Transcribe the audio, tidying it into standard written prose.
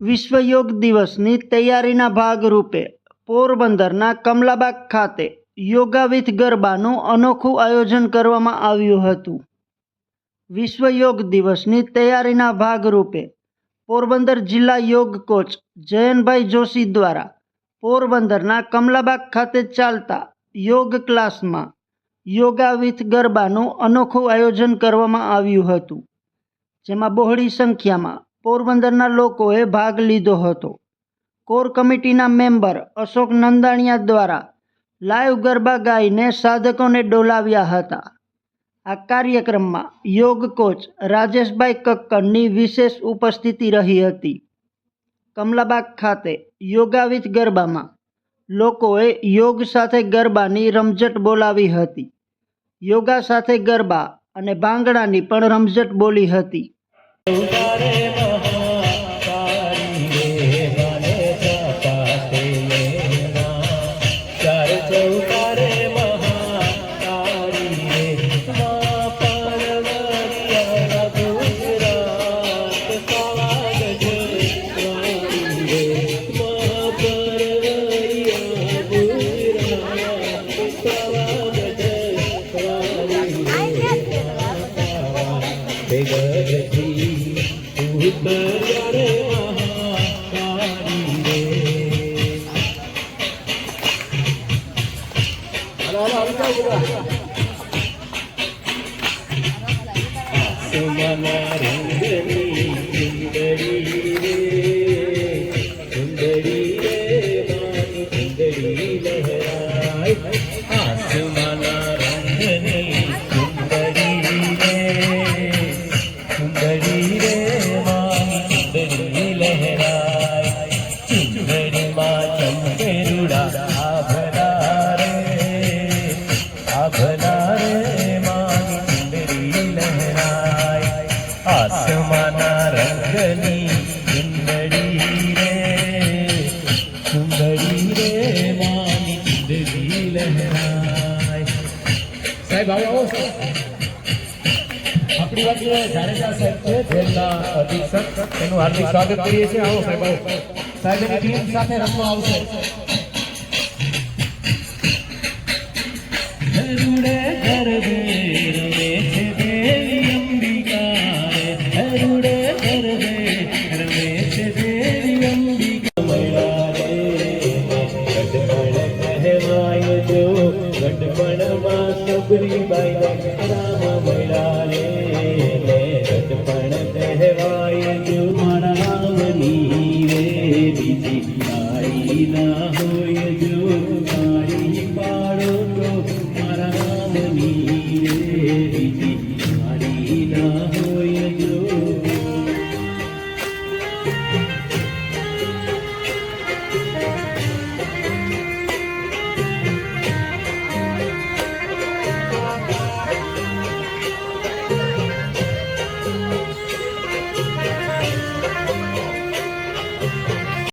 વિશ્વ યોગ દિવસની તૈયારીના ભાગરૂપે પોરબંદરના કમલાબાગ ખાતે યોગા વિથ ગરબાનું અનોખું આયોજન કરવામાં આવ્યું હતું। વિશ્વ યોગ દિવસની તૈયારીના ભાગરૂપે પોરબંદર જિલ્લા યોગ કોચ જયનભાઈ જોશી દ્વારા પોરબંદરના કમલાબાગ ખાતે ચાલતા યોગ ક્લાસમાં યોગા વિથ ગરબાનું અનોખું આયોજન કરવામાં આવ્યું હતું, જેમાં બહોળી સંખ્યામાં પોરબંદરના લોકોએ ભાગ લીધો હતો। કોર કમિટીના મેમ્બર અશોક નંદાણીયા દ્વારા લાઈવ ગરબા ગાઈને સાધકોને ડોલાવ્યા હતા। આ કાર્યક્રમમાં યોગ કોચ રાજેશભાઈ કક્કડની વિશેષ ઉપસ્થિતિ રહી હતી। કમલાબાગ ખાતે યોગા વિથ ગરબામાં લોકોએ યોગ સાથે ગરબાની રમઝટ બોલાવી હતી। યોગા સાથે ગરબા અને ભાંગડાની પણ રમઝટ બોલી હતી। સાહેબ આવો આપણી વાત જાડેજા સાહેબ છે જેલના અધિક્ષક, એનું હાર્દિક સ્વાગત કરીએ છીએ। આવો સાહેબ, આવો સાહેબની ટીમ સાથે રમવા આવશે। રામ મૈલા રે ગઢપણ કહેવાય જો મારા રામની